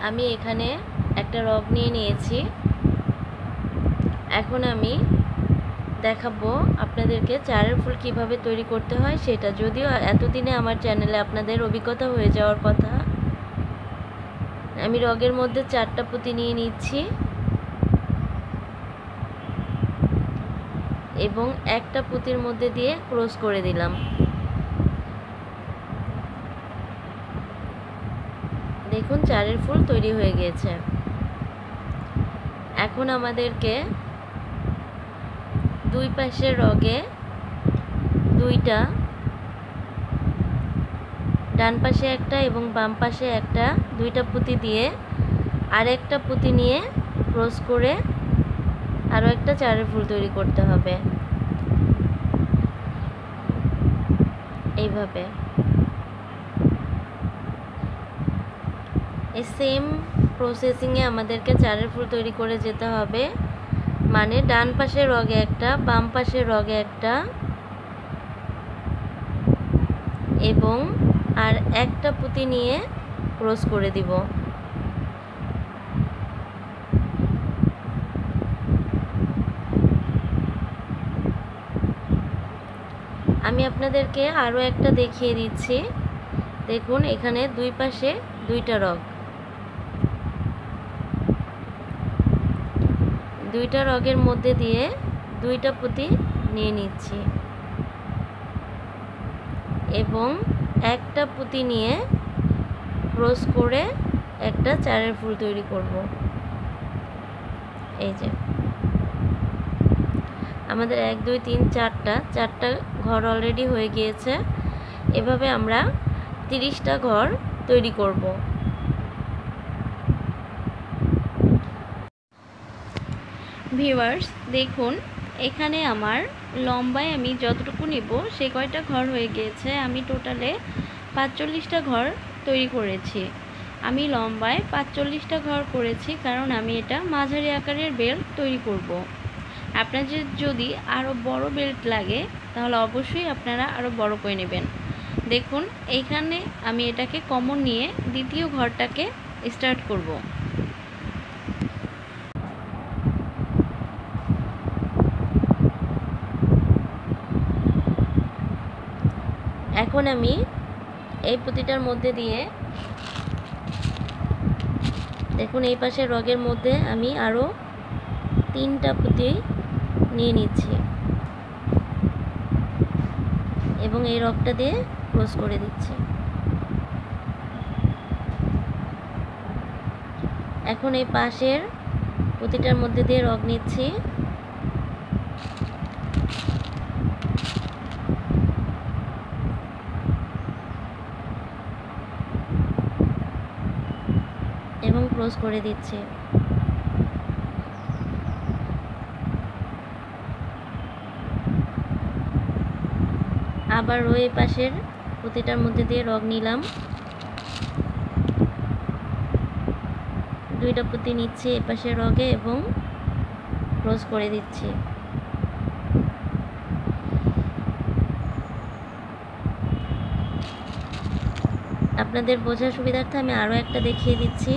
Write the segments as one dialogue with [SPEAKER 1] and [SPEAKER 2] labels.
[SPEAKER 1] আমি এখানে একটা রগ নিয়ে নিয়েছি। এখন আমি দেখাবো আপনাদেরকে চারের ফুল কিভাবে তৈরি করতে হয় সেটা। যদিও এতদিনে আমার চ্যানেলে আপনাদের অভিজ্ঞতা হয়ে যাওয়ার কথা। আমি রগের মধ্যে 4টা পুঁতি নিয়ে নিচ্ছি এবং একটা পুঁতির মধ্যে দিয়ে ক্রস করে দিলাম। দেখুন চারের ফুল তৈরি হয়ে গিয়েছে। এখন আমাদেরকে দুই পাশের রগে দুইটা, ডান পাশে একটা এবং বাম পাশে একটা, দুইটা পুঁতি দিয়ে আরেকটা পুঁতি নিয়ে ক্রস করে আরও একটা চারের ফুল তৈরি করতে হবে। এইভাবে এই সেম প্রসেসিংয়ে আমাদেরকে চারের ফুল তৈরি করে যেতে হবে। মানে ডান পাশের রগে একটা, বাম পাশের রগে একটা এবং আর একটা পুঁতি নিয়ে ক্রস করে দিব। আমি আপনাদেরকে আরও একটা দেখিয়ে দিচ্ছি। দেখুন এখানে দুই পাশে দুইটা রগ, দুইটা রগের মধ্যে দিয়ে দুইটা পুঁতি নিয়ে নিচ্ছি এবং একটা পুঁতি নিয়ে ক্রস করে একটা চারের ফুল তৈরি করব। এই যে আমাদের 1 2 3 4টা ঘর অলরেডি হয়ে গিয়েছে। এভাবে আমরা 30টা ঘর তৈরি করব। ভিউয়ার্স দেখুন এখানে আমার লম্বায় আমি যতটুকু নিব সে কয়টা ঘর হয়ে গিয়েছে। আমি টোটালে 45টা ঘর তৈরি করেছি। আমি লম্বায় 45টা ঘর করেছি কারণ আমি এটা মাঝারি আকারের বেল্ট তৈরি করব। আপনাদের যদি আরও বড় বেল্ট লাগে তাহলে অবশ্যই আপনারা আরও বড় করে নেবেন। দেখুন এইখানে আমি এটাকে কমন নিয়ে দ্বিতীয় ঘরটাকে স্টার্ট করব। এখন আমি এই পুঁতিটার মধ্যে দিয়ে দেখুন এই পাশের রগের মধ্যে আমি আরও 3টা পুঁতি নিয়ে নিচ্ছি এবং এই রগটা দিয়ে ক্রস করে দিচ্ছি। এখন এই পাশের পুঁতিটার মধ্যে দিয়ে রগ নিচ্ছি এবং ক্রস করে দিচ্ছি। আবার ওই পাশের পুঁতিটার মধ্যে দিয়ে রগ নিলাম, দুইটা পুঁতি নিচ্ছি এ পাশের রগে এবং ক্রস করে দিচ্ছি। আপনাদের বোঝার সুবিধার্থে আমি আরও একটা দেখিয়ে দিচ্ছি।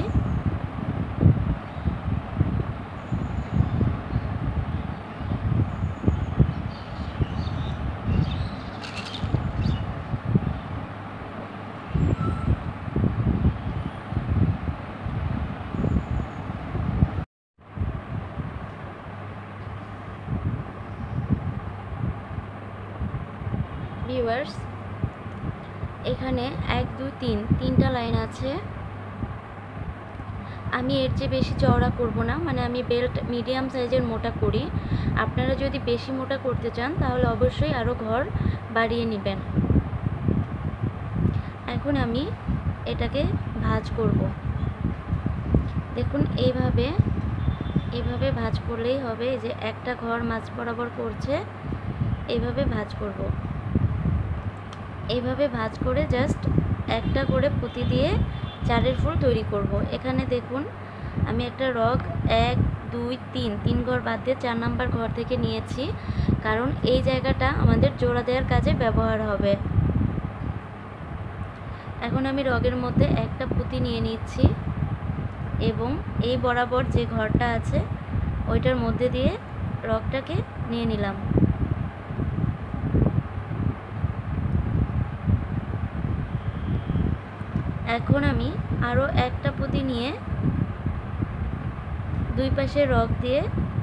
[SPEAKER 1] ভিউয়ার্স এখানে 1 2 3 তিনটা লাইন আছে। আমি এর চেয়ে বেশি চওড়া করব না, মানে আমি বেল্ট মিডিয়াম সাইজের মোটা করি। আপনারা যদি বেশি মোটা করতে চান তাহলে অবশ্যই আরও ঘর বাড়িয়ে নেবেন। এখন আমি এটাকে ভাঁজ করব। দেখুন এইভাবে ভাঁজ করলেই হবে। যে একটা ঘর মাঝ বরাবর করছে এইভাবে ভাঁজ করব। এইভাবে ভাঁজ করে জাস্ট একটা করে পুঁতি দিয়ে চারের ফুল তৈরি করব। এখানে দেখুন আমি একটা রগ 1 2 3 ঘর বাদ দিয়ে 4 নাম্বার ঘর থেকে নিয়েছি, কারণ এই জায়গাটা আমাদের জোড়া দেওয়ার কাজে ব্যবহার হবে। এখন আমি রগের মধ্যে একটা পুঁতি নিয়ে নিচ্ছি এবং এই বরাবর যে ঘরটা আছে ওইটার মধ্যে দিয়ে রগটাকে নিয়ে নিলাম। এখন আমি আরও একটা পুঁতি নিয়ে দুই পাশে রগ দিয়ে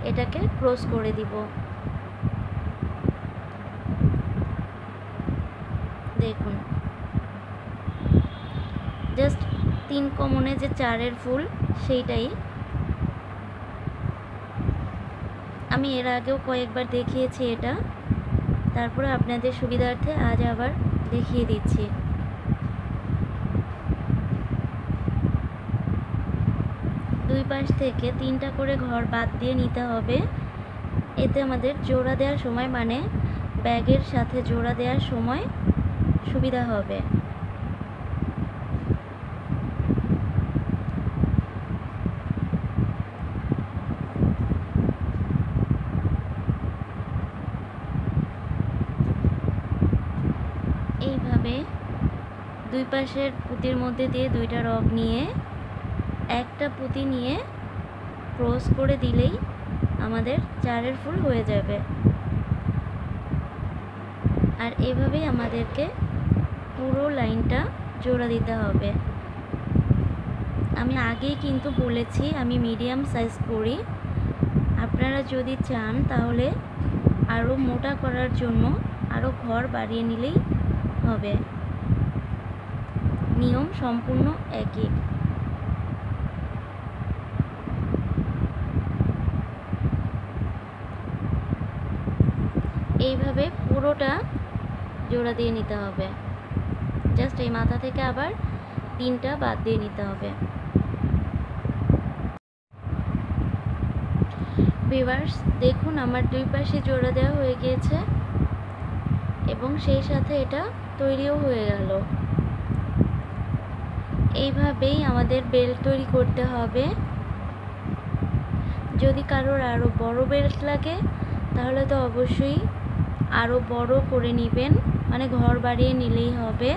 [SPEAKER 1] এটাকে ক্রস করে দিব। দেখুন, জাস্ট 3 কমনে যে 4-এর ফুল সেইটাই। আমি এর আগেও কয়েকবার দেখিয়েছি এটা, তারপরে আপনাদের সুবিধার্থে আজ আবার দেখিয়ে দিচ্ছি। দুই পাশ থেকে 3টা করে ঘর বাদ দিয়ে নিতে হবে। এতে আমাদের জোড়া দেওয়ার সময়, মানে ব্যাগের সাথে জোড়া দেওয়ার সময় সুবিধা হবে। এইভাবে দুই পাশের পুঁতির মধ্যে দিয়ে 2টা রগ নিয়ে একটা পুঁতি নিয়ে ক্রস করে দিলেই আমাদের 4-এর ফুল হয়ে যাবে। আর এভাবেই আমাদেরকে পুরো লাইনটা জোড়া দিতে হবে। আমি আগেই কিন্তু বলেছি আমি মিডিয়াম সাইজ করি। আপনারা যদি চান তাহলে আরও মোটা করার জন্য আরও ঘর বাড়িয়ে নিলেই হবে। নিয়ম সম্পূর্ণ একই। এইভাবে পুরোটা জোড়া দিয়ে নিতে হবে। জাস্ট এই মাথা থেকে আবার 3টা বাদ দিয়ে নিতে হবে। ভিউয়ার্স, দেখুন আমার দুই পাশে জোড়া দেওয়া হয়ে গিয়েছে এবং সেই সাথে এটা তৈরিও হয়ে গেল। এইভাবেই আমাদের বেল্ট তৈরি করতে হবে। যদি কারোর আরও বড় বেল্ট লাগে তাহলে তো অবশ্যই আরও বড় করে নেবেন, মানে ঘর বাড়িয়ে নিলেই হবে।